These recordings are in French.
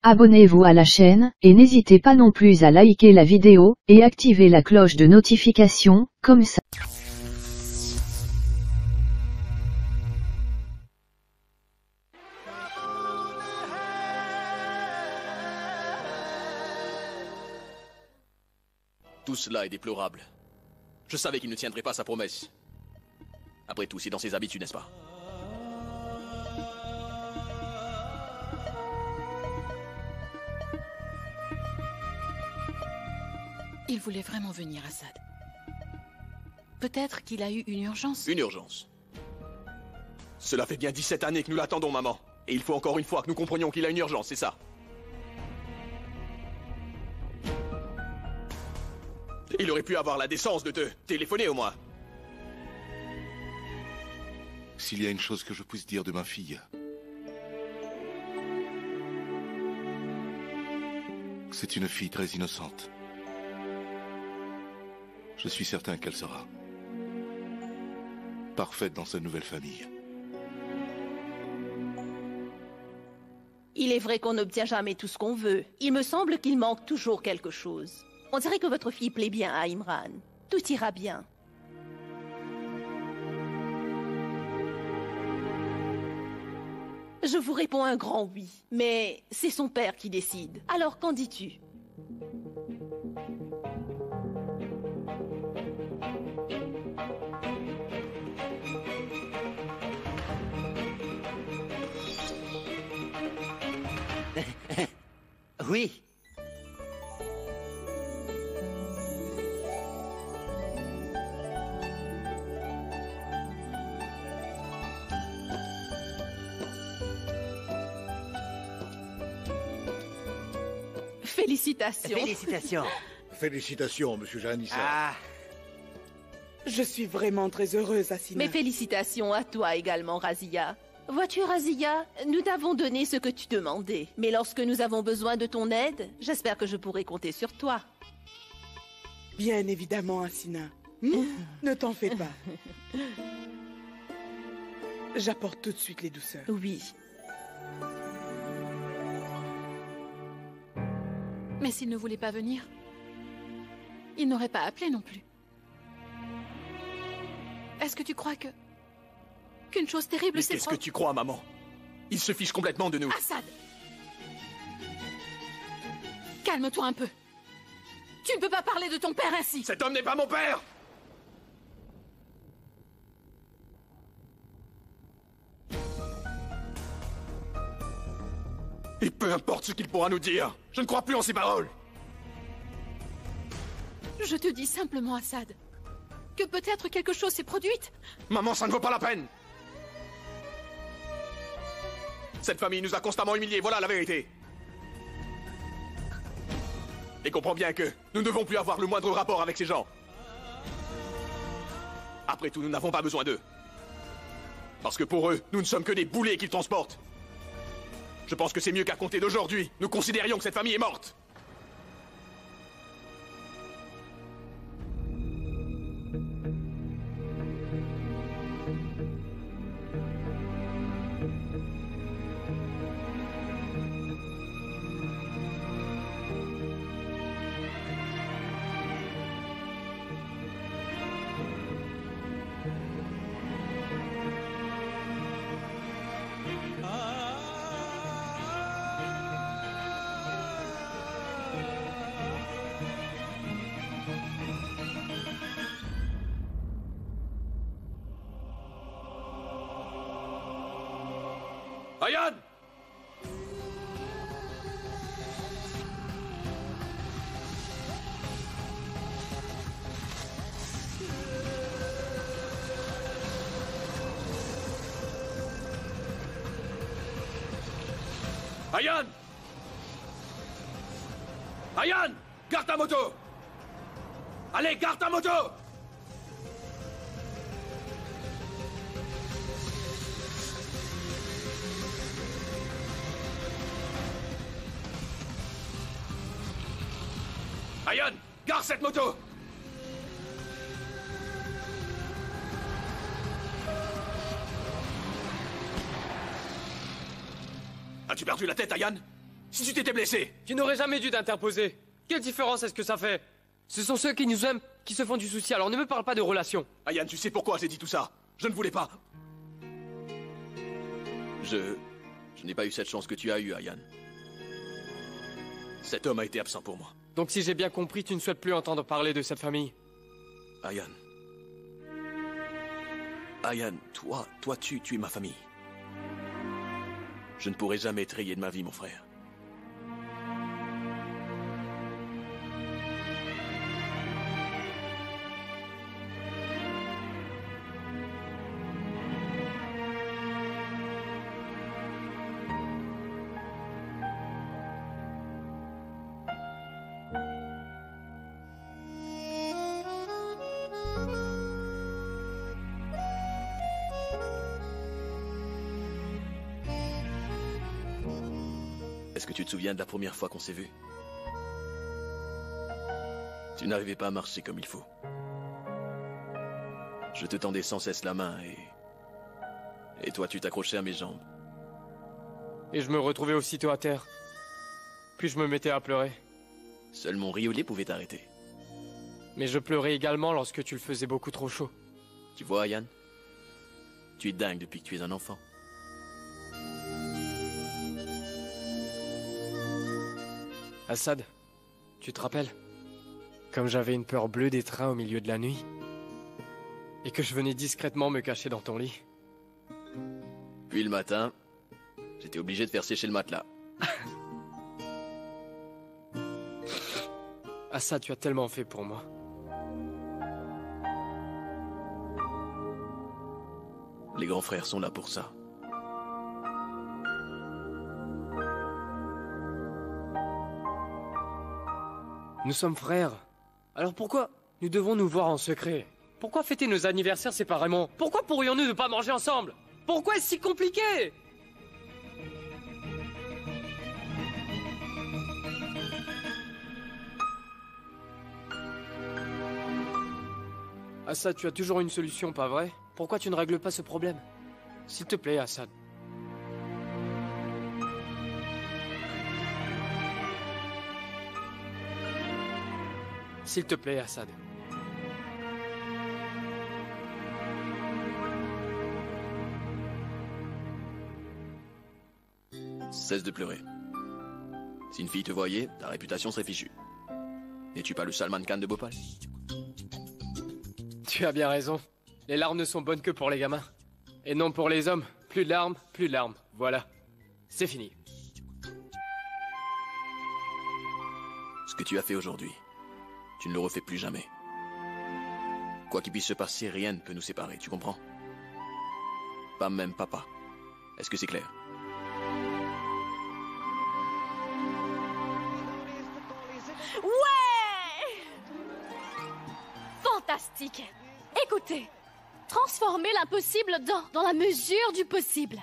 abonnez-vous à la chaîne, et n'hésitez pas non plus à liker la vidéo, et activer la cloche de notification, comme ça. Tout cela est déplorable. Je savais qu'il ne tiendrait pas sa promesse. Après tout, c'est dans ses habitudes, n'est-ce pas? Il voulait vraiment venir, Assad. Peut-être qu'il a eu une urgence. Une urgence. Cela fait bien 17 années que nous l'attendons, maman. Et il faut encore une fois que nous comprenions qu'il a une urgence, c'est ça? Il aurait pu avoir la décence de te téléphoner au moins. S'il y a une chose que je puisse dire de ma fille, c'est une fille très innocente. Je suis certain qu'elle sera parfaite dans sa nouvelle famille. Il est vrai qu'on n'obtient jamais tout ce qu'on veut. Il me semble qu'il manque toujours quelque chose. On dirait que votre fille plaît bien à Imran. Tout ira bien. Je vous réponds un grand oui, mais c'est son père qui décide. Alors qu'en dis-tu? Oui. Félicitations. Félicitations. Félicitations, monsieur Janissa. Ah, Je suis vraiment très heureuse, Assina. Mes félicitations à toi également, Razia. Vois-tu, Razia, nous t'avons donné ce que tu demandais. Mais lorsque nous avons besoin de ton aide, j'espère que je pourrai compter sur toi. Bien évidemment, Assina. Ne t'en fais pas. J'apporte tout de suite les douceurs. Oui. Mais s'il ne voulait pas venir, il n'aurait pas appelé non plus. Est-ce que tu crois qu'une chose terrible Mais s'est qu'est-ce que tu crois, maman? Il se fiche complètement de nous. Assad! Calme-toi un peu. Tu ne peux pas parler de ton père ainsi. Cet homme n'est pas mon père! Et peu importe ce qu'il pourra nous dire, je ne crois plus en ses paroles. Je te dis simplement, Assad, que peut-être quelque chose s'est produite. Maman, ça ne vaut pas la peine. Cette famille nous a constamment humiliés, voilà la vérité. Et comprends bien que nous ne devons plus avoir le moindre rapport avec ces gens. Après tout, nous n'avons pas besoin d'eux. Parce que pour eux, nous ne sommes que des boulets qu'ils transportent. Je pense que c'est mieux qu'à compter d'aujourd'hui, nous considérions que cette famille est morte. Ayane! Ayane! Ayane! Garde ta moto! Allez, garde ta moto! Ayane, garde cette moto! As-tu perdu la tête, Ayane? Si tu t'étais blessé! Tu n'aurais jamais dû t'interposer. Quelle différence est-ce que ça fait? Ce sont ceux qui nous aiment qui se font du souci, alors ne me parle pas de relations. Ayan, tu sais pourquoi j'ai dit tout ça? Je ne voulais pas. Je n'ai pas eu cette chance que tu as eue, Ayan. Cet homme a été absent pour moi. Donc si j'ai bien compris, tu ne souhaites plus entendre parler de cette famille. Ayan. Ayan, toi, tu es ma famille. Je ne pourrai jamais te rayer de ma vie, mon frère. Est-ce que tu te souviens de la première fois qu'on s'est vus? Tu n'arrivais pas à marcher comme il faut. Je te tendais sans cesse la main et toi tu t'accrochais à mes jambes. Et je me retrouvais aussitôt à terre. Puis je me mettais à pleurer. Seul mon riolet pouvait t'arrêter. Mais je pleurais également lorsque tu le faisais beaucoup trop chaud. Tu vois, Ayan? Tu es dingue depuis que tu es un enfant. Assad, tu te rappelles? Comme j'avais une peur bleue des trains au milieu de la nuit. Et que je venais discrètement me cacher dans ton lit. Puis le matin, j'étais obligé de faire sécher le matelas. Assad, tu as tellement fait pour moi. Les grands frères sont là pour ça. Nous sommes frères. Alors pourquoi nous devons nous voir en secret? Pourquoi fêter nos anniversaires séparément? Pourquoi pourrions-nous ne pas manger ensemble? Pourquoi est-ce si compliqué? Assad, tu as toujours une solution, pas vrai? Pourquoi tu ne règles pas ce problème? S'il te plaît, Assad. S'il te plaît, Assad. Cesse de pleurer. Si une fille te voyait, ta réputation serait fichue. N'es-tu pas le Salman Khan de Bhopal? Tu as bien raison. Les larmes ne sont bonnes que pour les gamins. Et non pour les hommes. Plus de larmes, plus de larmes. Voilà. C'est fini. Ce que tu as fait aujourd'hui, tu ne le refais plus jamais. Quoi qu'il puisse se passer, rien ne peut nous séparer, tu comprends? Pas même papa. Est-ce que c'est clair? Ouais! Fantastique! Écoutez, transformer l'impossible dans la mesure du possible.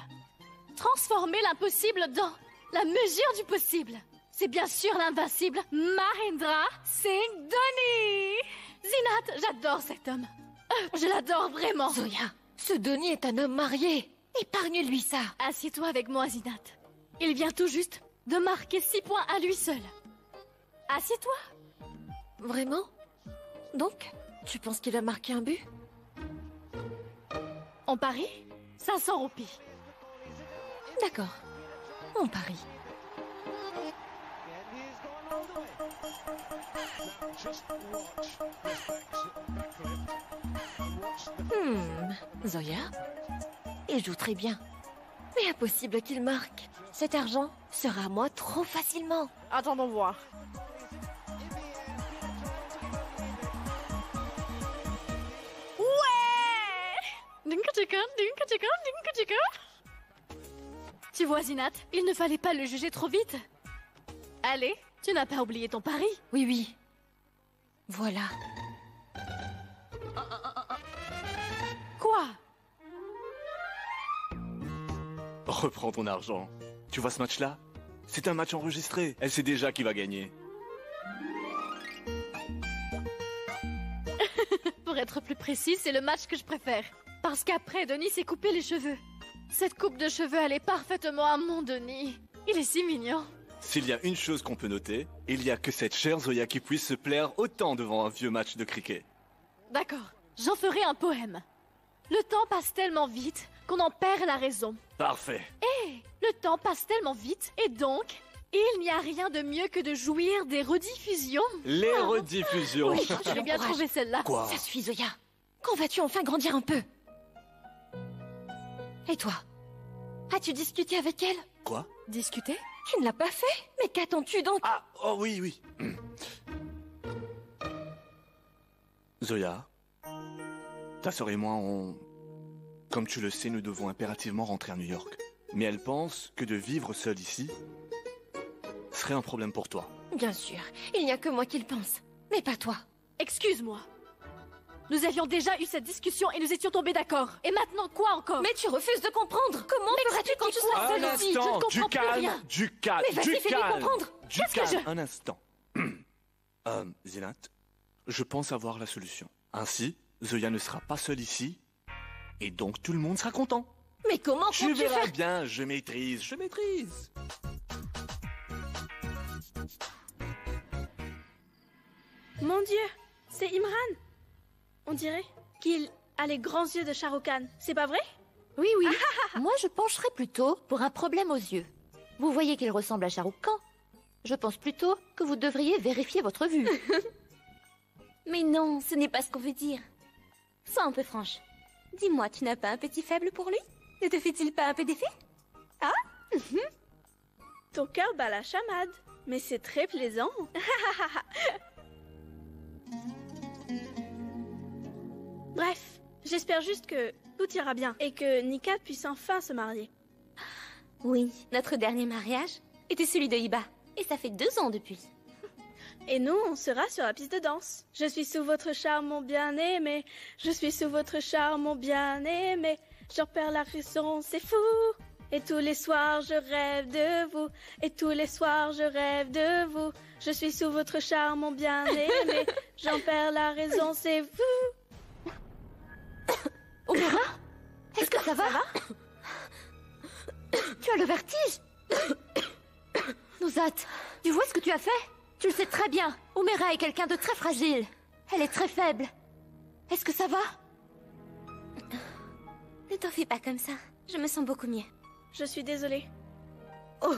Transformer l'impossible dans la mesure du possible. C'est bien sûr l'invincible Mahendra Singh Dhoni. Zinat, j'adore cet homme. Je l'adore vraiment. Zoya, ce Dhoni est un homme marié. Épargne-lui ça. Assieds-toi avec moi, Zinat. Il vient tout juste de marquer 6 points à lui seul. Assieds-toi. Vraiment? Donc, tu penses qu'il a marqué un but? On parie 500 roupies. D'accord. On parie. Zoya, il joue très bien. Mais impossible qu'il marque. Cet argent sera à moi trop facilement. Attendons voir. Ouais! Tu vois, Zinat, il ne fallait pas le juger trop vite. Allez, tu n'as pas oublié ton pari? Oui, oui. Voilà. Quoi? Reprends ton argent. Tu vois ce match-là? C'est un match enregistré. Elle sait déjà qui va gagner. Pour être plus précis, c'est le match que je préfère. Parce qu'après, Denis s'est coupé les cheveux. Cette coupe de cheveux allait parfaitement à mon Denis. Il est si mignon. S'il y a une chose qu'on peut noter, il y a que cette chère Zoya qui puisse se plaire autant devant un vieux match de cricket. D'accord, j'en ferai un poème. Le temps passe tellement vite qu'on en perd la raison. Parfait. Et le temps passe tellement vite, et donc, il n'y a rien de mieux que de jouir des rediffusions. Les rediffusions. Oui, je l'ai bien trouvé celle-là. Quoi? Ça suffit, Zoya. Quand vas-tu enfin grandir un peu? Et toi? As-tu discuté avec elle? Quoi? Discuté? Tu ne l'as pas fait? Mais qu'attends-tu donc? Ah, oh oui, oui. Zoya, ta sœur et moi, Comme tu le sais, nous devons impérativement rentrer à New York. Mais elle pense que de vivre seule ici serait un problème pour toi. Bien sûr, il n'y a que moi qui le pense, mais pas toi. Excuse-moi. Nous avions déjà eu cette discussion et nous étions tombés d'accord. Et maintenant, quoi encore? Mais tu refuses de comprendre. Comment feras-tu quand tu seras seule ici? Je ne comprends plus rien. Du calme, Mais vas-y, fais-lui comprendre. Qu'est-ce que Un instant. Zinat, je pense avoir la solution. Ainsi, Zoya ne sera pas seule ici, et donc tout le monde sera content. Mais comment tu verras faire... bien, je maîtrise. Mon Dieu, c'est Imran. On dirait qu'il a les grands yeux de Shah Rukh Khan. C'est pas vrai? Oui, oui. Moi, je pencherais plutôt pour un problème aux yeux. Vous voyez qu'il ressemble à Shah Rukh Khan. Je pense plutôt que vous devriez vérifier votre vue. Mais non, ce n'est pas ce qu'on veut dire. Sois un peu franche. Dis-moi, tu n'as pas un petit faible pour lui? Ne te fait-il pas un peu d'effet? Ah Ton cœur bat la chamade. Mais c'est très plaisant. Bref, j'espère juste que tout ira bien et que Nika puisse enfin se marier. Oui, notre dernier mariage était celui de Hiba. Et ça fait 2 ans depuis. Et nous, on sera sur la piste de danse. Je suis sous votre charme, mon bien-aimé. Je suis sous votre charme, mon bien-aimé. J'en perds la raison, c'est fou. Et tous les soirs, je rêve de vous. Et tous les soirs, je rêve de vous. Je suis sous votre charme, mon bien-aimé. J'en perds la raison, c'est vous. Omera, est-ce que ça va? Tu as le vertige? Nozat, tu vois ce que tu as fait? Tu le sais très bien. Omera est quelqu'un de très fragile. Elle est très faible. Est-ce que ça va? Ne t'en fais pas comme ça. Je me sens beaucoup mieux. Je suis désolée. Oh,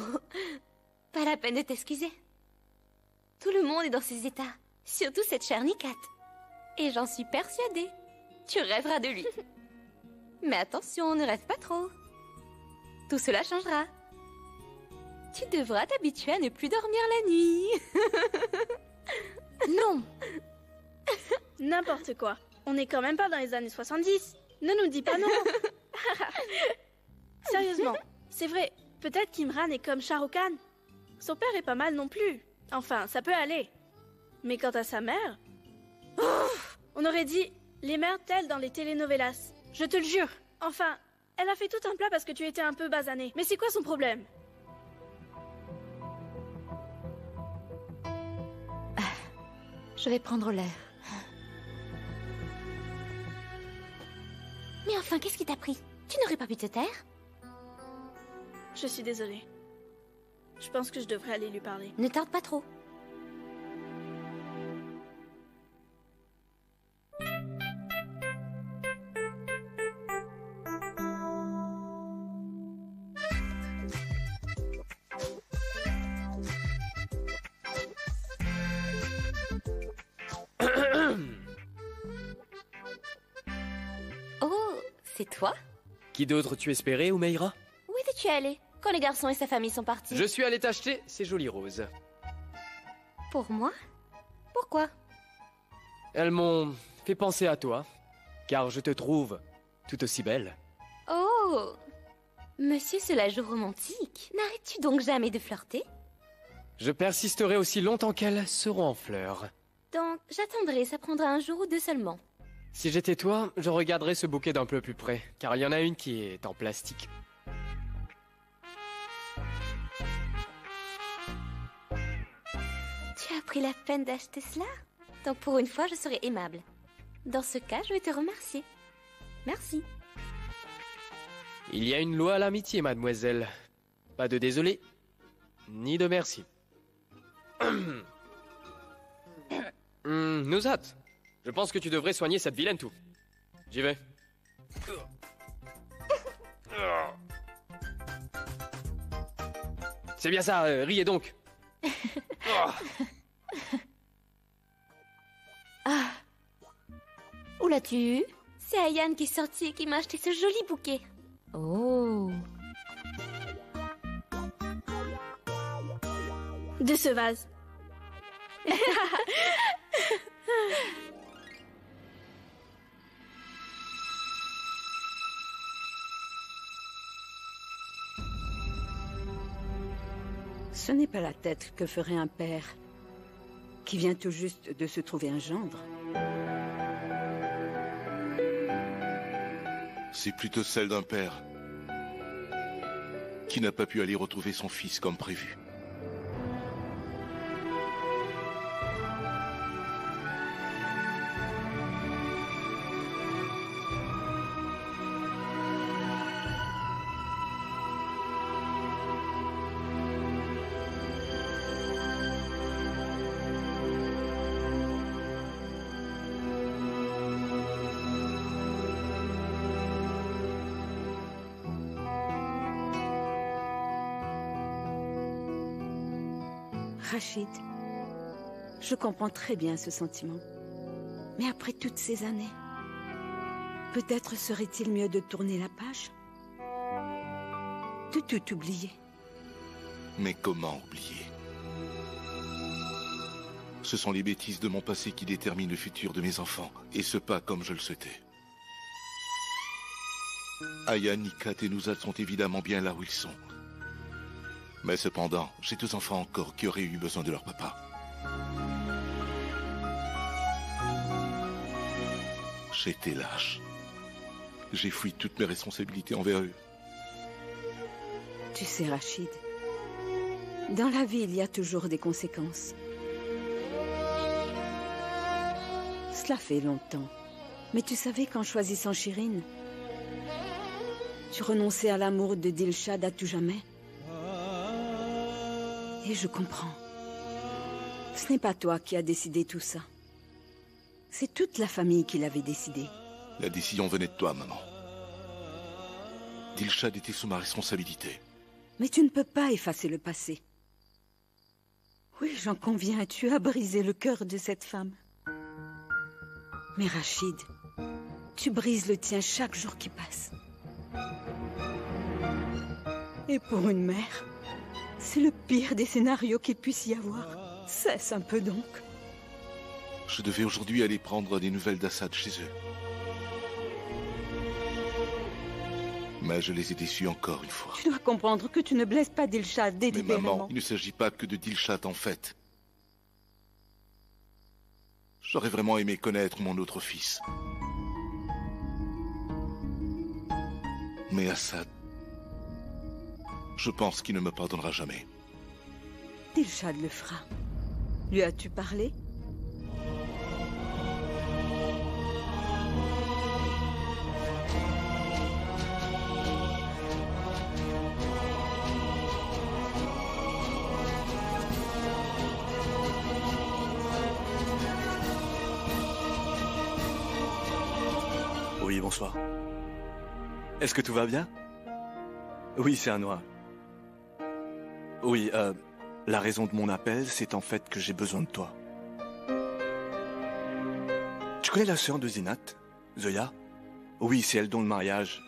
pas la peine de t'excuser. Tout le monde est dans ces états. Surtout cette chère Nikat. Et j'en suis persuadée. Tu rêveras de lui. Mais attention, ne rêve pas trop. Tout cela changera. Tu devras t'habituer à ne plus dormir la nuit. Non. N'importe quoi. On n'est quand même pas dans les années 70. Ne nous dis pas non. Sérieusement, c'est vrai. Peut-être qu'Imran est comme Shah Rukh Khan. Son père est pas mal non plus. Enfin, ça peut aller. Mais quant à sa mère... on aurait dit les mères telles dans les telenovelas. Je te le jure. Enfin, elle a fait tout un plat parce que tu étais un peu basané. Mais c'est quoi son problème? Je vais prendre l'air. Mais enfin, qu'est-ce qui t'a pris? Tu n'aurais pas pu te taire? Je suis désolée. Je pense que je devrais aller lui parler. Ne tarde pas trop. Oh, c'est toi? Qui d'autre tu espérais, Oumeira? Où étais-tu allé quand les garçons et sa famille sont partis? Je suis allé t'acheter ces jolies roses. Pour moi? Pourquoi? Elles m'ont fait penser à toi, car je te trouve tout aussi belle. Oh, monsieur cela joue romantique. N'arrêtes-tu donc jamais de flirter? Je persisterai aussi longtemps qu'elles seront en fleurs. Donc, j'attendrai, ça prendra 1 jour ou 2 seulement. Si j'étais toi, je regarderais ce bouquet d'un peu plus près, car il y en a une qui est en plastique. Tu as pris la peine d'acheter cela? Donc pour une fois, je serai aimable. Dans ce cas, je vais te remercier. Merci. Il y a une loi à l'amitié, mademoiselle. Pas de désolé. Ni de merci. Nuzhat, je pense que tu devrais soigner cette vilaine toux. J'y vais. C'est bien ça, riez donc. Ah. Où l'as-tu eu? C'est Ayane qui est sortie et qui m'a acheté ce joli bouquet. Oh. De ce vase. Ce n'est pas la tête que ferait un père qui vient tout juste de se trouver un gendre. C'est plutôt celle d'un père qui n'a pas pu aller retrouver son fils comme prévu. Rachid, je comprends très bien ce sentiment. Mais après toutes ces années, peut-être serait-il mieux de tourner la page? De tout oublier. Mais comment oublier? Ce sont les bêtises de mon passé qui déterminent le futur de mes enfants, et ce pas comme je le souhaitais. Ayane, Nikat et Nuzhat sont évidemment bien là où ils sont. Mais cependant, j'ai 2 enfants encore qui auraient eu besoin de leur papa. J'étais lâche. J'ai fui toutes mes responsabilités envers eux. Tu sais, Rachid, dans la vie, il y a toujours des conséquences. Cela fait longtemps. Mais tu savais qu'en choisissant Shirin, tu renonçais à l'amour de Dilshad à tout jamais? Et je comprends. Ce n'est pas toi qui as décidé tout ça. C'est toute la famille qui l'avait décidé. La décision venait de toi, maman. Dilshad était sous ma responsabilité. Mais tu ne peux pas effacer le passé. Oui, j'en conviens, tu as brisé le cœur de cette femme. Mais Rachid, tu brises le tien chaque jour qui passe. Et pour une mère, c'est le pire des scénarios qu'il puisse y avoir. Cesse un peu donc. Je devais aujourd'hui aller prendre des nouvelles d'Assad chez eux. Mais je les ai déçus encore une fois. Tu dois comprendre que tu ne blesses pas Dilshad délibérément. Mais maman, il ne s'agit pas que de Dilshad en fait. J'aurais vraiment aimé connaître mon autre fils. Mais Assad, je pense qu'il ne me pardonnera jamais. Dilshad le fera. Lui as-tu parlé? Oui, bonsoir. Est-ce que tout va bien? Oui, c'est Anwar. Oui, la raison de mon appel, c'est en fait que j'ai besoin de toi. Tu connais la sœur de Zinat, Zoya? Oui, c'est elle dont le mariage.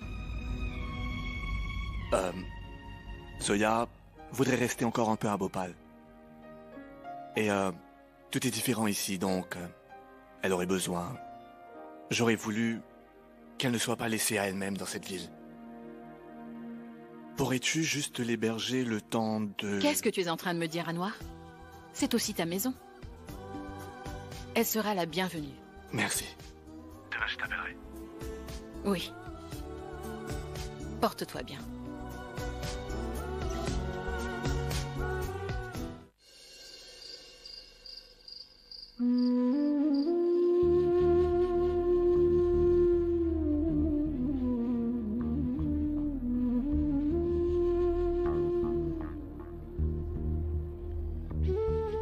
Zoya voudrait rester encore un peu à Bhopal. Et tout est différent ici, donc elle aurait besoin. J'aurais voulu qu'elle ne soit pas laissée à elle-même dans cette ville. Pourrais-tu juste l'héberger le temps de... Qu'est-ce que tu es en train de me dire, Anwar? C'est aussi ta maison. Elle sera la bienvenue. Merci. Demain, je t'appellerai. Oui. Porte-toi bien.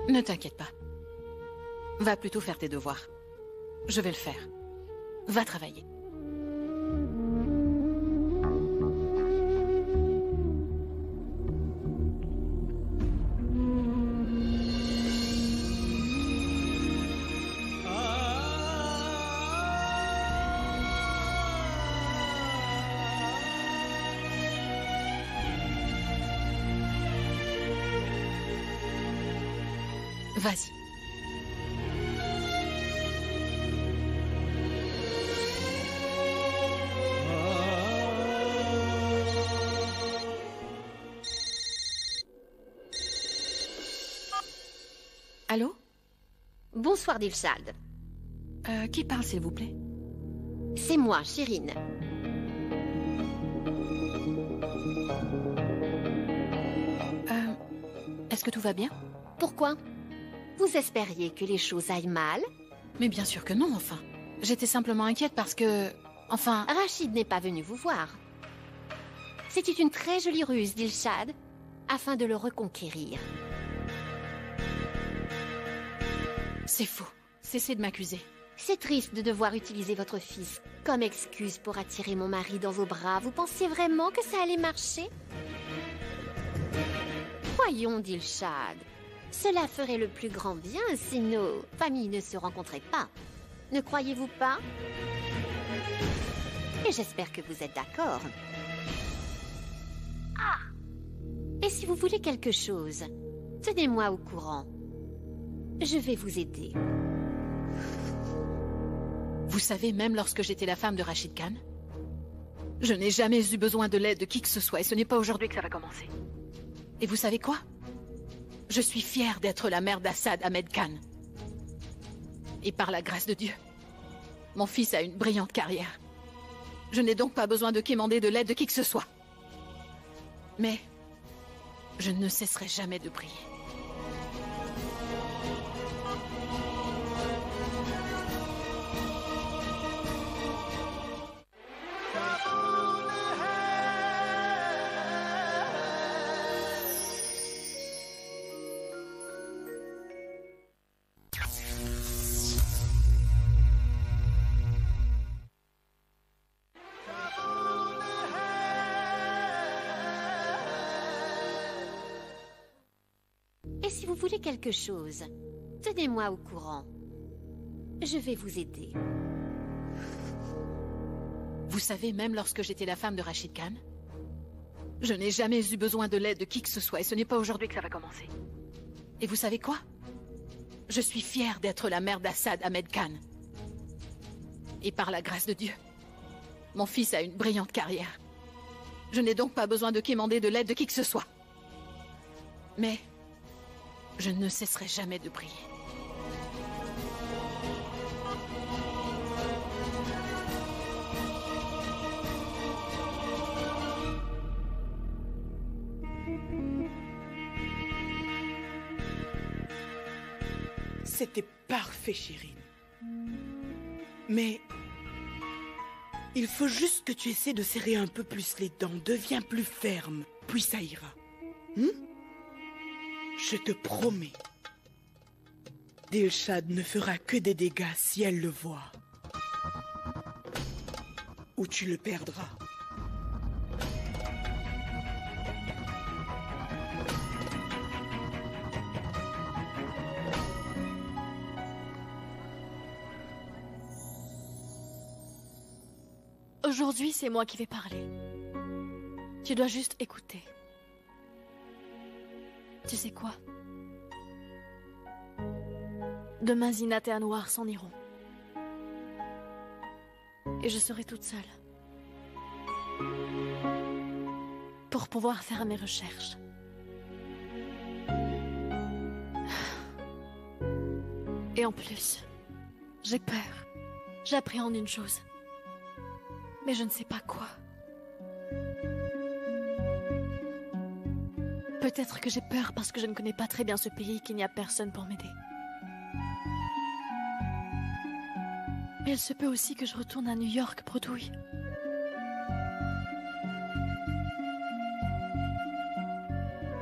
Ne t'inquiète pas. Va plutôt faire tes devoirs. Je vais le faire. Va travailler. Vas-y. Allô? Bonsoir, Dilshad. Qui parle, s'il vous plaît? C'est moi, Chérine. Est-ce que tout va bien? Pourquoi? Vous espériez que les choses aillent mal? Mais bien sûr que non, enfin. J'étais simplement inquiète parce que... Enfin... Rachid n'est pas venu vous voir. C'était une très jolie ruse, Dilshad, afin de le reconquérir. C'est faux. Cessez de m'accuser. C'est triste de devoir utiliser votre fils comme excuse pour attirer mon mari dans vos bras. Vous pensiez vraiment que ça allait marcher? Voyons, Dilshad. Cela ferait le plus grand bien si nos familles ne se rencontraient pas. Ne croyez-vous pas? Et j'espère que vous êtes d'accord. Ah! Et si vous voulez quelque chose, tenez-moi au courant. Je vais vous aider. Vous savez, même lorsque j'étais la femme de Rachid Khan, je n'ai jamais eu besoin de l'aide de qui que ce soit, et ce n'est pas aujourd'hui que ça va commencer. Et vous savez quoi? Je suis fière d'être la mère d'Assad Ahmed Khan. Et par la grâce de Dieu, mon fils a une brillante carrière. Je n'ai donc pas besoin de quémander de l'aide de qui que ce soit. Mais je ne cesserai jamais de prier. Et si vous voulez quelque chose, tenez-moi au courant. Je vais vous aider. Vous savez, même lorsque j'étais la femme de Rachid Khan, je n'ai jamais eu besoin de l'aide de qui que ce soit, et ce n'est pas aujourd'hui que ça va commencer. Et vous savez quoi? Je suis fière d'être la mère d'Assad Ahmed Khan. Et par la grâce de Dieu, mon fils a une brillante carrière. Je n'ai donc pas besoin de quémander de l'aide de qui que ce soit. Mais je ne cesserai jamais de prier. C'était parfait, Chérine. Mais il faut juste que tu essaies de serrer un peu plus les dents. Deviens plus ferme, puis ça ira. Je te promets. Dilshad ne fera que des dégâts si elle le voit. Ou tu le perdras. Aujourd'hui, c'est moi qui vais parler. Tu dois juste écouter. Tu sais quoi? Demain, Zinat et Anwar s'en iront. Et je serai toute seule. Pour pouvoir faire mes recherches. Et en plus, j'ai peur. J'appréhende une chose. Mais je ne sais pas quoi. Peut-être que j'ai peur parce que je ne connais pas très bien ce pays et qu'il n'y a personne pour m'aider. Mais il se peut aussi que je retourne à New York, bredouille.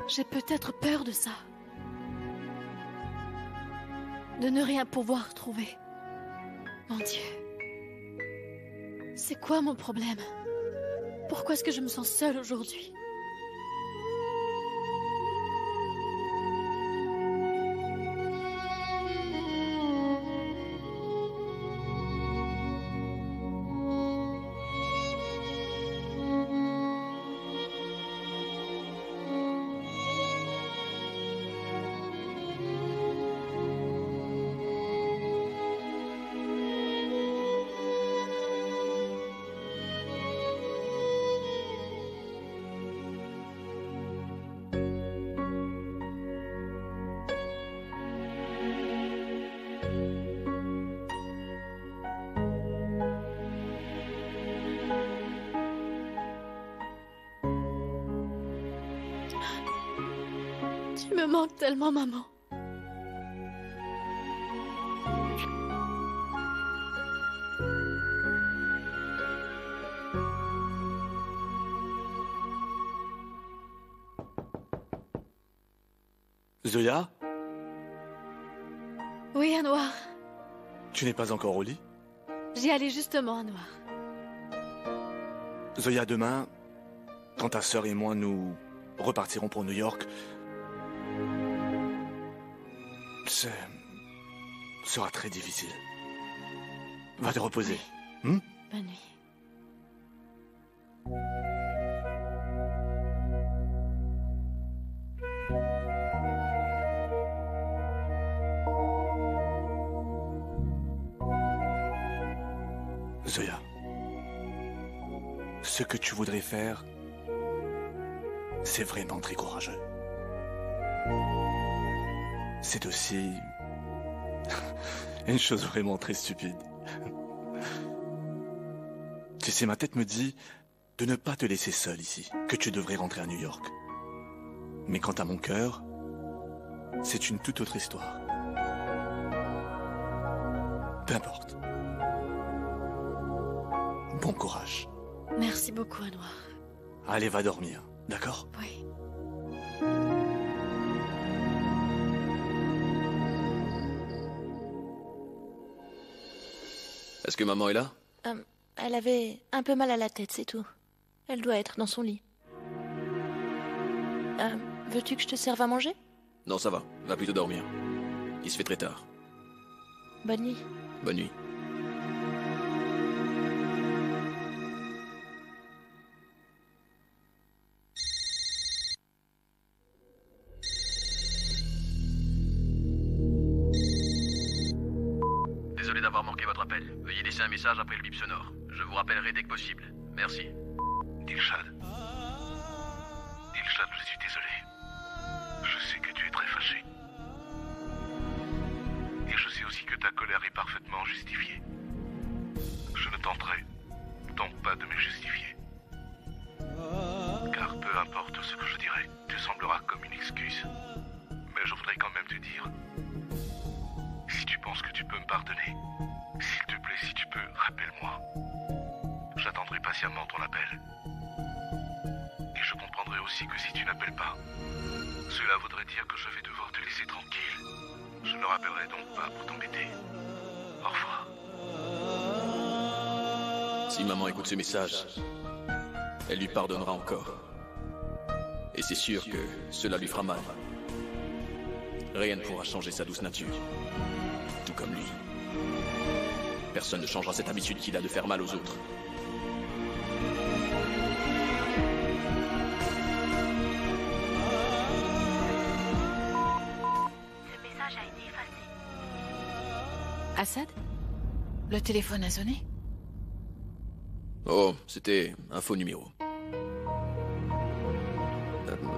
J'ai peut-être peur de ça. de ne rien pouvoir trouver. Mon Dieu. C'est quoi mon problème? Pourquoi est-ce que je me sens seule aujourd'hui? Tu me manques tellement, maman. Zoya? Oui, Anwar. Tu n'es pas encore au lit? J'y allais justement, Anwar. Zoya, demain, quand ta sœur et moi nous repartirons pour New York, ce sera très difficile. Va te reposer. Bonne nuit. Zoya, ce que tu voudrais faire, c'est vraiment très courageux. C'est aussi une chose vraiment très stupide. Tu sais, ma tête me dit de ne pas te laisser seule ici, que tu devrais rentrer à New York. Mais quant à mon cœur, c'est une toute autre histoire. Peu importe. Bon courage. Merci beaucoup, Anwar. Allez, va dormir, d'accord? Oui. Est-ce que maman est là? Elle avait un peu mal à la tête, c'est tout. Elle doit être dans son lit. Veux-tu que je te serve à manger? Non, ça va. Va plutôt dormir. Il se fait très tard. Bonne nuit. Bonne nuit. Désolé d'avoir manqué votre appel. Veuillez laisser un message après le bip sonore. Je vous rappellerai dès que possible. Merci. Dilshad. Dilshad, je suis désolé. Je sais que tu es très fâché. Et je sais aussi que ta colère est parfaitement justifiée. Je ne tenterai donc pas de me justifier. Car peu importe ce que je dirai, te semblera comme une excuse. Mais je voudrais quand même te dire, si tu penses que tu peux me pardonner, s'il te plaît, si tu peux, rappelle-moi. J'attendrai patiemment ton appel. Et je comprendrai aussi que si tu n'appelles pas, cela voudrait dire que je vais devoir te laisser tranquille. Je ne rappellerai donc pas pour t'embêter. Au revoir. Si maman écoute ce message, elle lui pardonnera encore. Et c'est sûr que cela lui fera mal. Rien ne pourra changer sa douce nature. Tout comme lui. Personne ne changera cette habitude qu'il a de faire mal aux autres. Le message a été effacé. Assad? Le téléphone a sonné? Oh, c'était un faux numéro.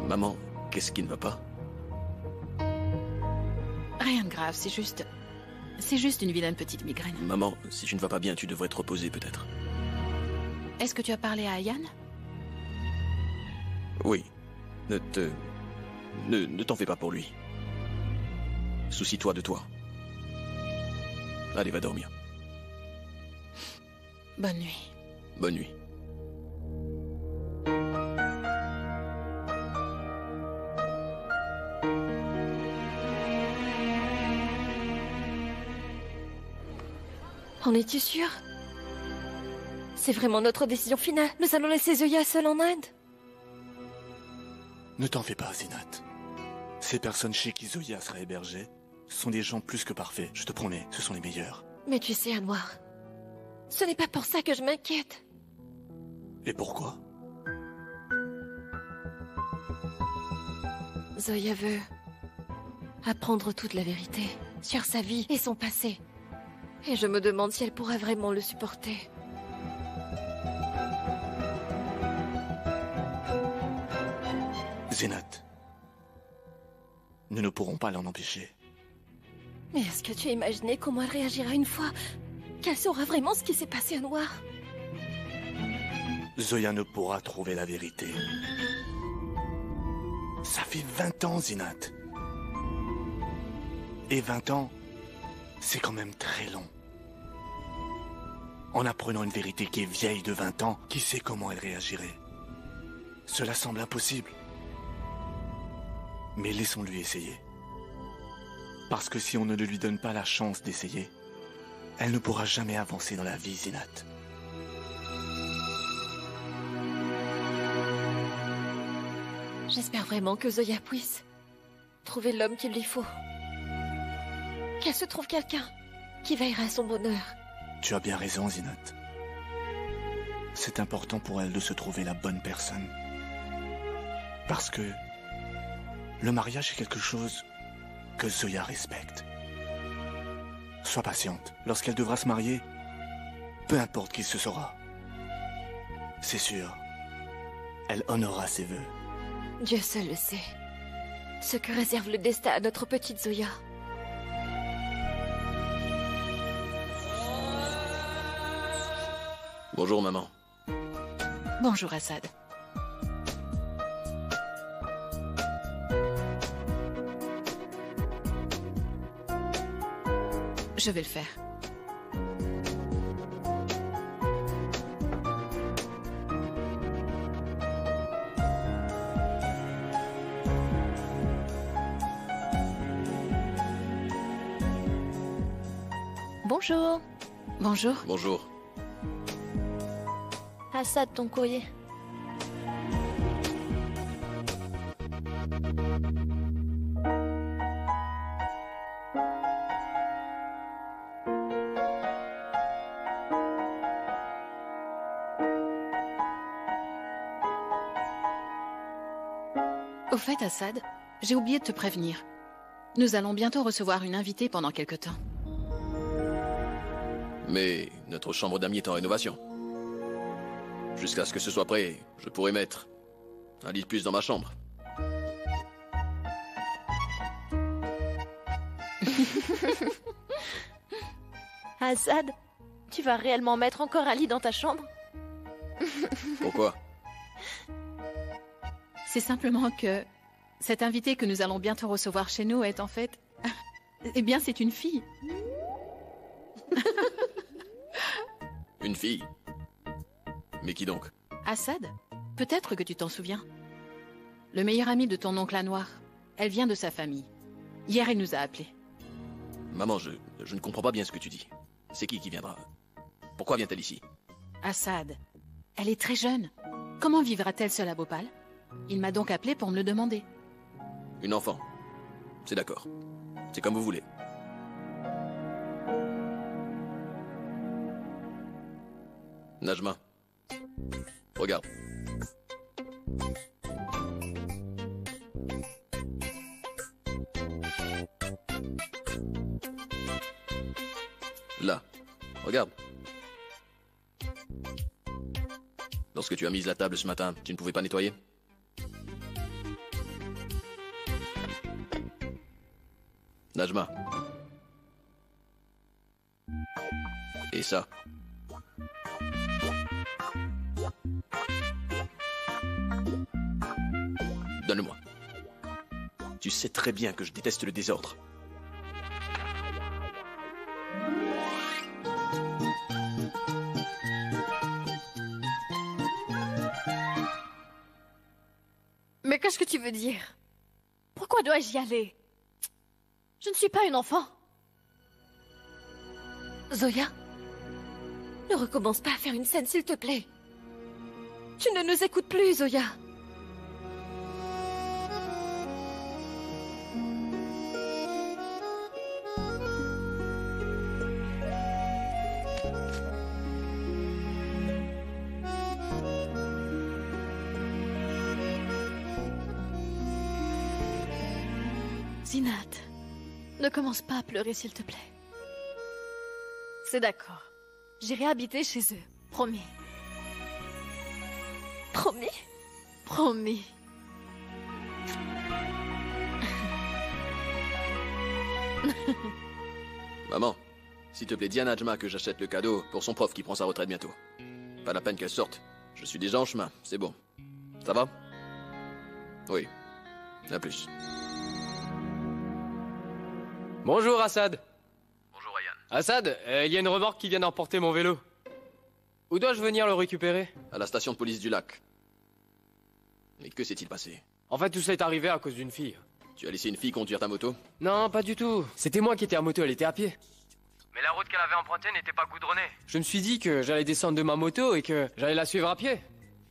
Maman, qu'est-ce qui ne va pas? Rien de grave, c'est juste... C'est juste une vilaine petite migraine. Maman, si tu ne vas pas bien, tu devrais te reposer peut-être. Est-ce que tu as parlé à Yann? Oui. Ne t'en fais pas pour lui. Soucie-toi de toi. Allez, va dormir. Bonne nuit. Bonne nuit. En es-tu sûr? C'est vraiment notre décision finale. Nous allons laisser Zoya seule en Inde? Ne t'en fais pas, Zinat. Ces personnes chez qui Zoya sera hébergée sont des gens plus que parfaits. Je te promets, ce sont les meilleurs. Mais tu sais, Anwar, ce n'est pas pour ça que je m'inquiète. Et pourquoi? Zoya veut apprendre toute la vérité sur sa vie et son passé. Et je me demande si elle pourrait vraiment le supporter. Zinat, nous ne pourrons pas l'en empêcher. Mais est-ce que tu as imaginé comment elle réagira une fois qu'elle saura vraiment ce qui s'est passé à Noir? Zoya ne pourra trouver la vérité. Ça fait 20 ans, Zinat. Et 20 ans, c'est quand même très long. En apprenant une vérité qui est vieille de 20 ans, qui sait comment elle réagirait? Cela semble impossible. Mais laissons-lui essayer. Parce que si on ne lui donne pas la chance d'essayer, elle ne pourra jamais avancer dans la vie, Zinat. J'espère vraiment que Zoya puisse trouver l'homme qu'il lui faut. Qu'elle se trouve quelqu'un qui veillera à son bonheur. Tu as bien raison, Zinat. C'est important pour elle de se trouver la bonne personne. Parce que le mariage est quelque chose que Zoya respecte. Sois patiente. Lorsqu'elle devra se marier, peu importe qui ce sera, c'est sûr, elle honorera ses vœux. Dieu seul le sait. Ce que réserve le destin à notre petite Zoya. Bonjour, maman. Bonjour, Assad. Je vais le faire. Bonjour. Bonjour. Bonjour. Assad, ton courrier. Au fait, Assad, j'ai oublié de te prévenir. Nous allons bientôt recevoir une invitée pendant quelque temps. Mais notre chambre d'amis est en rénovation. Jusqu'à ce que ce soit prêt, je pourrai mettre un lit de plus dans ma chambre. Assad, tu vas réellement mettre encore un lit dans ta chambre? Pourquoi? C'est simplement que cette invitée que nous allons bientôt recevoir chez nous est en fait... Eh bien, c'est une fille. Une fille? Mais qui donc? Assad, peut-être que tu t'en souviens. Le meilleur ami de ton oncle Anwar. Elle vient de sa famille. Hier, elle nous a appelés. Maman, je ne comprends pas bien ce que tu dis. C'est qui viendra? Pourquoi vient-elle ici? Assad, elle est très jeune. Comment vivra-t-elle seule à Bhopal? Il m'a donc appelé pour me le demander. Une enfant. C'est d'accord. C'est comme vous voulez. Najma. Regarde. Là. Regarde. Lorsque tu as mis la table ce matin, tu ne pouvais pas nettoyer? Najma. Et ça? Donne-le-moi. Tu sais très bien que je déteste le désordre. Mais qu'est-ce que tu veux dire? Pourquoi dois-je y aller? Je ne suis pas une enfant. Zoya, Ne recommence pas à faire une scène, s'il te plaît. Tu ne nous écoutes plus, Zoya. Zinat, ne commence pas à pleurer, s'il te plaît. C'est d'accord. J'irai habiter chez eux. Promis. Promis? Promis. Maman, s'il te plaît, dis à Najma que j'achète le cadeau pour son prof qui prend sa retraite bientôt. Pas la peine qu'elle sorte. Je suis déjà en chemin, c'est bon. Ça va? Oui. À plus. Bonjour, Assad. Bonjour, Ryan. Assad, il y a une remorque qui vient d'emporter mon vélo. Où dois-je venir le récupérer? À la station de police du lac. Mais que s'est-il passé? En fait, tout ça est arrivé à cause d'une fille. Tu as laissé une fille conduire ta moto? Non, pas du tout. C'était moi qui étais à moto, elle était à pied. Mais la route qu'elle avait empruntée n'était pas goudronnée. Je me suis dit que j'allais descendre de ma moto et que j'allais la suivre à pied.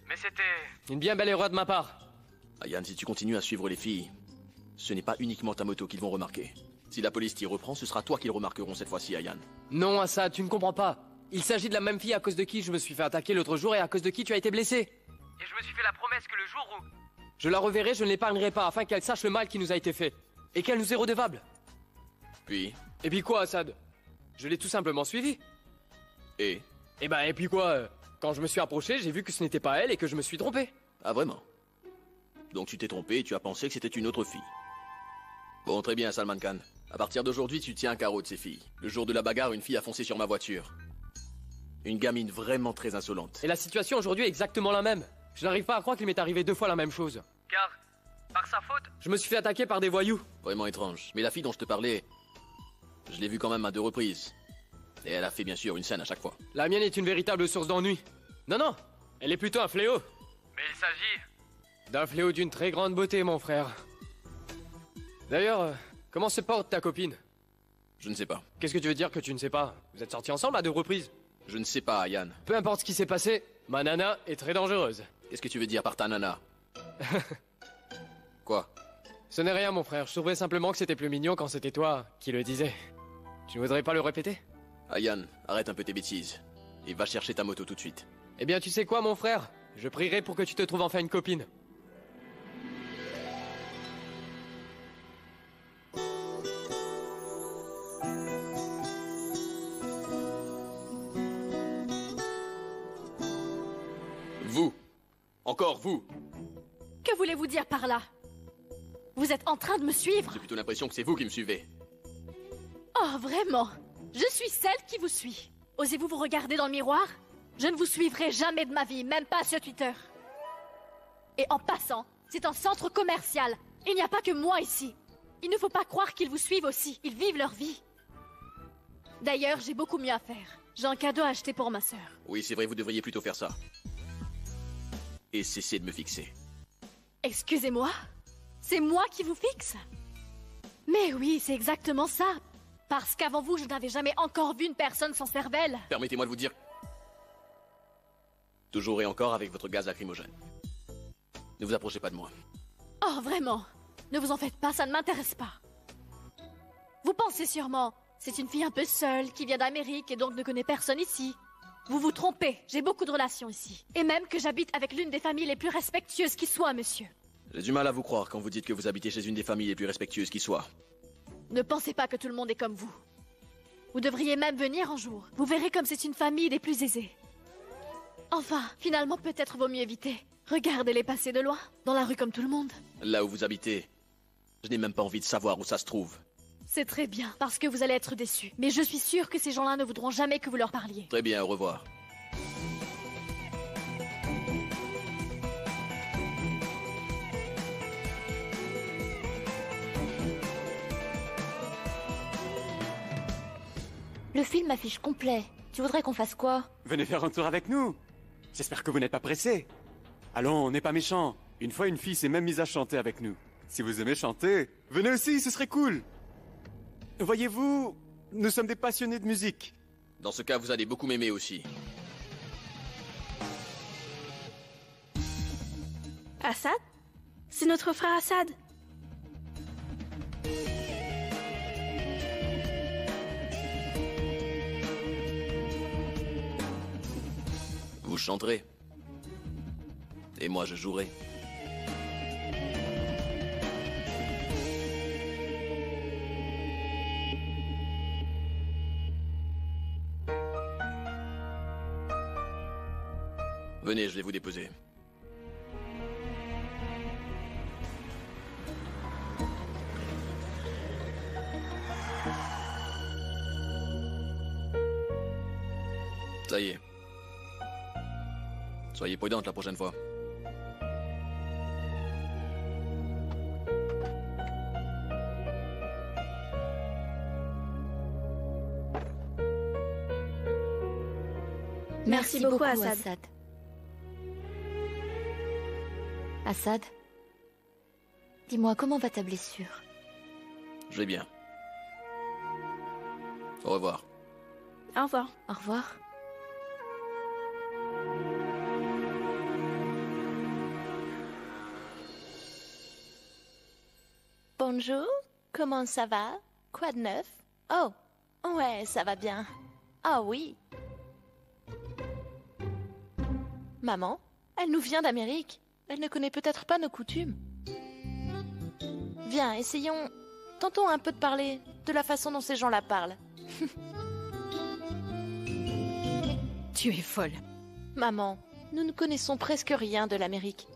Mais c'était... Une bien belle erreur de ma part. Ayan, si tu continues à suivre les filles, ce n'est pas uniquement ta moto qu'ils vont remarquer. Si la police t'y reprend, ce sera toi qu'ils remarqueront cette fois-ci, Ayan. Non, Assad, tu ne comprends pas. Il s'agit de la même fille à cause de qui je me suis fait attaquer l'autre jour et à cause de qui tu as été blessé. Et je me suis fait la promesse que le jour où... Je la reverrai, je ne l'épargnerai pas afin qu'elle sache le mal qui nous a été fait. Et qu'elle nous est redevable. Puis? Et puis quoi, Assad? Je l'ai tout simplement suivie. Et? Et puis quoi? Quand je me suis approché, j'ai vu que ce n'était pas elle et que je me suis trompé. Ah vraiment? Donc tu t'es trompé et tu as pensé que c'était une autre fille. Bon, très bien, Salman Khan. À partir d'aujourd'hui, tu tiens un carreau de ces filles. Le jour de la bagarre, une fille a foncé sur ma voiture. Une gamine vraiment très insolente. Et la situation aujourd'hui est exactement la même. Je n'arrive pas à croire qu'il m'est arrivé 2 fois la même chose. Car, par sa faute... Je me suis fait attaquer par des voyous. Vraiment étrange. Mais la fille dont je te parlais, je l'ai vue quand même à 2 reprises. Et elle a fait bien sûr une scène à chaque fois. La mienne est une véritable source d'ennui. Non, elle est plutôt un fléau. Mais il s'agit... D'un fléau d'une très grande beauté, mon frère. D'ailleurs, comment se porte ta copine? Je ne sais pas. Qu'est-ce que tu veux dire que tu ne sais pas? Vous êtes sortis ensemble à 2 reprises. Je ne sais pas, Ayan. Peu importe ce qui s'est passé, ma nana est très dangereuse. Qu'est-ce que tu veux dire par ta nana? Quoi? Ce n'est rien, mon frère. Je trouvais simplement que c'était plus mignon quand c'était toi qui le disais. Tu ne voudrais pas le répéter? Ayan, arrête un peu tes bêtises. Et va chercher ta moto tout de suite. Eh bien, tu sais quoi, mon frère? Je prierai pour que tu te trouves enfin une copine. Vous. Encore vous. Que voulez-vous dire par là? Vous êtes en train de me suivre? J'ai plutôt l'impression que c'est vous qui me suivez. Oh, vraiment? Je suis celle qui vous suit. Osez-vous vous regarder dans le miroir? Je ne vous suivrai jamais de ma vie, même pas sur Twitter. Et en passant, c'est un centre commercial. Il n'y a pas que moi ici. Il ne faut pas croire qu'ils vous suivent aussi. Ils vivent leur vie. D'ailleurs, j'ai beaucoup mieux à faire. J'ai un cadeau à acheter pour ma sœur. Oui, c'est vrai, vous devriez plutôt faire ça. Et cessez de me fixer. Excusez-moi? C'est moi qui vous fixe? Mais oui, c'est exactement ça. Parce qu'avant vous, je n'avais jamais encore vu une personne sans cervelle. Permettez-moi de vous dire... Toujours et encore avec votre gaz lacrymogène. Ne vous approchez pas de moi. Oh, vraiment? Ne vous en faites pas, ça ne m'intéresse pas. Vous pensez sûrement, c'est une fille un peu seule, qui vient d'Amérique et donc ne connaît personne ici. Vous vous trompez, j'ai beaucoup de relations ici. Et même que j'habite avec l'une des familles les plus respectueuses qui soit, monsieur. J'ai du mal à vous croire quand vous dites que vous habitez chez une des familles les plus respectueuses qui soit. Ne pensez pas que tout le monde est comme vous. Vous devriez même venir un jour. Vous verrez comme c'est une famille des plus aisées. Enfin, finalement, peut-être vaut mieux éviter. Regardez-les passer de loin, dans la rue comme tout le monde. Là où vous habitez, je n'ai même pas envie de savoir où ça se trouve. C'est très bien, parce que vous allez être déçus. Mais je suis sûre que ces gens-là ne voudront jamais que vous leur parliez. Très bien, au revoir. Le film affiche complet. Tu voudrais qu'on fasse quoi? Venez faire un tour avec nous. J'espère que vous n'êtes pas pressés. Allons, on n'est pas méchants. Une fois, une fille s'est même mise à chanter avec nous. Si vous aimez chanter, venez aussi, ce serait cool. Voyez-vous, nous sommes des passionnés de musique. Dans ce cas, vous allez beaucoup m'aimer aussi. Assad? C'est notre frère Assad. Vous chanterez. Et moi, je jouerai. Venez, je vais vous déposer. Ça y est. Soyez prudente la prochaine fois. Merci beaucoup, Assad. Assad, dis-moi, comment va ta blessure? Je vais bien. Au revoir. Au revoir. Au revoir. Bonjour, comment ça va? Quoi de neuf? Oh, ouais, ça va bien. Ah oui. Maman, elle nous vient d'Amérique. Elle ne connaît peut-être pas nos coutumes. Viens, essayons... Tentons un peu de parler de la façon dont ces gens-là parlent. Tu es folle. Maman, nous ne connaissons presque rien de l'Amérique.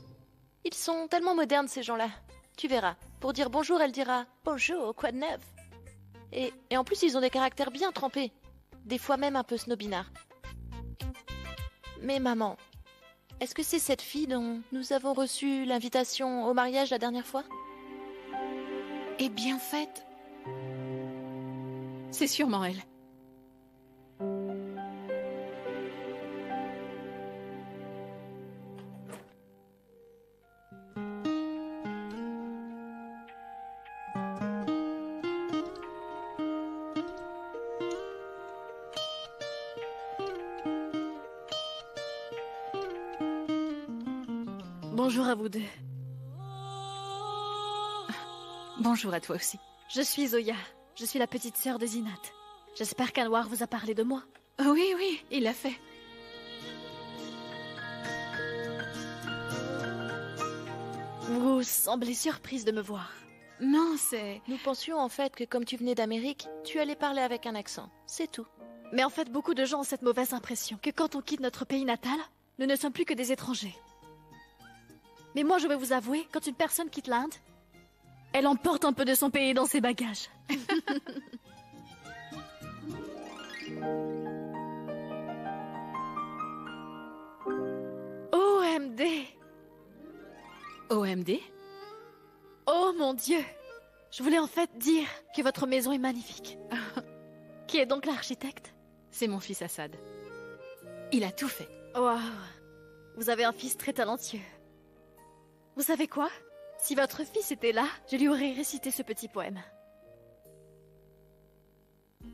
Ils sont tellement modernes, ces gens-là. Tu verras. Pour dire bonjour, elle dira « Bonjour, quoi de neuf ?» Et en plus, ils ont des caractères bien trempés. Des fois même un peu snobinards. Mais maman, est-ce que c'est cette fille dont nous avons reçu l'invitation au mariage la dernière fois? Eh bien, en fait, c'est sûrement elle. Bonjour à vous deux. Bonjour à toi aussi. Je suis Zoya. Je suis la petite sœur de Zinat. J'espère qu'Anwar vous a parlé de moi. Oui, oui, il l'a fait. Vous semblez surprise de me voir. Non, c'est... Nous pensions en fait que comme tu venais d'Amérique, tu allais parler avec un accent. C'est tout. Mais en fait, beaucoup de gens ont cette mauvaise impression que quand on quitte notre pays natal, nous ne sommes plus que des étrangers. Mais moi, je vais vous avouer, quand une personne quitte l'Inde, elle emporte un peu de son pays dans ses bagages. OMD. OMD? Oh mon Dieu! Je voulais en fait dire que votre maison est magnifique. Qui est donc l'architecte? C'est mon fils Assad. Il a tout fait. Waouh! Vous avez un fils très talentueux. Vous savez quoi? Si votre fils était là, je lui aurais récité ce petit poème.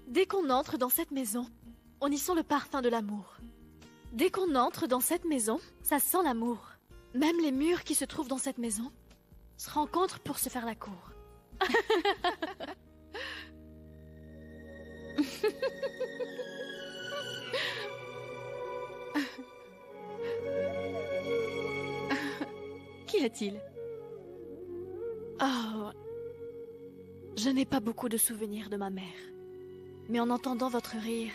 Dès qu'on entre dans cette maison, on y sent le parfum de l'amour. Dès qu'on entre dans cette maison, ça sent l'amour. Même les murs qui se trouvent dans cette maison se rencontrent pour se faire la cour. Qu'y a-t-il? Oh, je n'ai pas beaucoup de souvenirs de ma mère. Mais en entendant votre rire,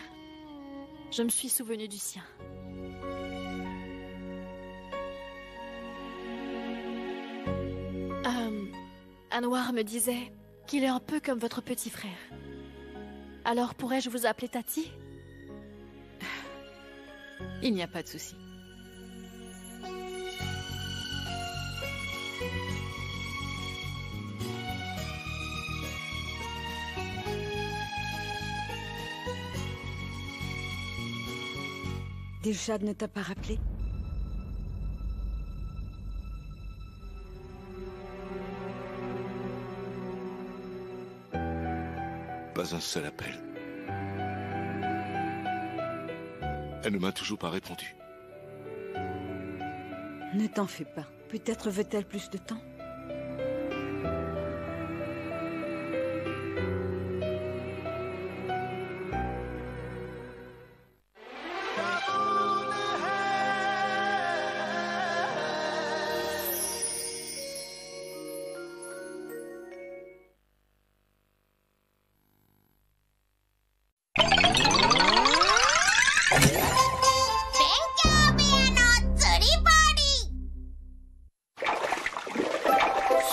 je me suis souvenu du sien. Anwar me disait qu'il est un peu comme votre petit frère. Alors pourrais-je vous appeler Tati? Il n'y a pas de souci. Dilshad ne t'a pas rappelé? Pas un seul appel. Elle ne m'a toujours pas répondu. Ne t'en fais pas. Peut-être veut-elle plus de temps.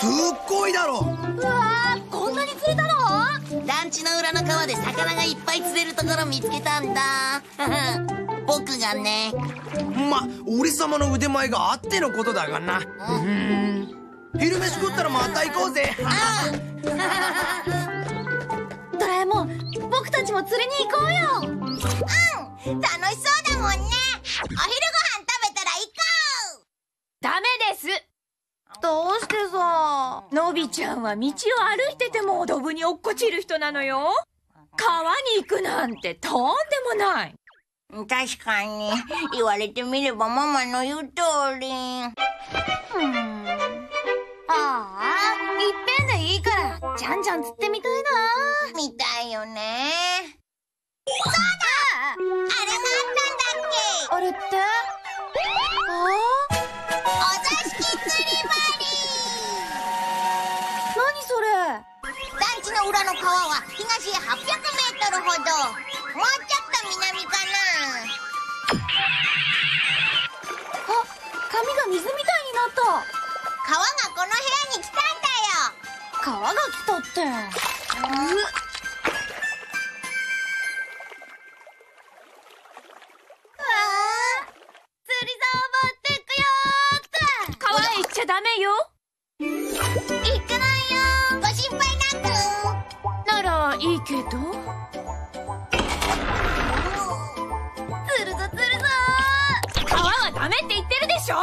すっごいだろ。うわー、こんなに釣れたの？団地の裏の川で魚がいっぱい釣れるところ見つけたんだ。僕がね。俺様の腕前があってのことだがな。昼飯食ったらまた行こうぜ。ドラえもん、僕たちも釣りに行こうよ。うん、楽しそうだもんね。お昼ご飯食べたら行こう。ダメです。どうしてさ。のびちゃんは道を歩いててもドブに落っこちる人なのよ。川に行くなんてとんでもない。確かに、言われてみればママの言う通り。ああ、いっぺんでいいからじゃんじゃん釣ってみたいな。見たいよね。そうだ、あれがあったんだっけ。あれって？お座敷釣り針。何それ？団地の裏の川は東へ800メートルほど。もうちょっと南かな。あ、髪が水みたいになった。川がこの部屋に来たんだよ。川が来たって。釣り竿持ってくよーって。川へ行っちゃダメよ。行かないよ、ご心配なく。ならいいけど。釣るぞ釣るぞ。川はダメって言ってるでしょ。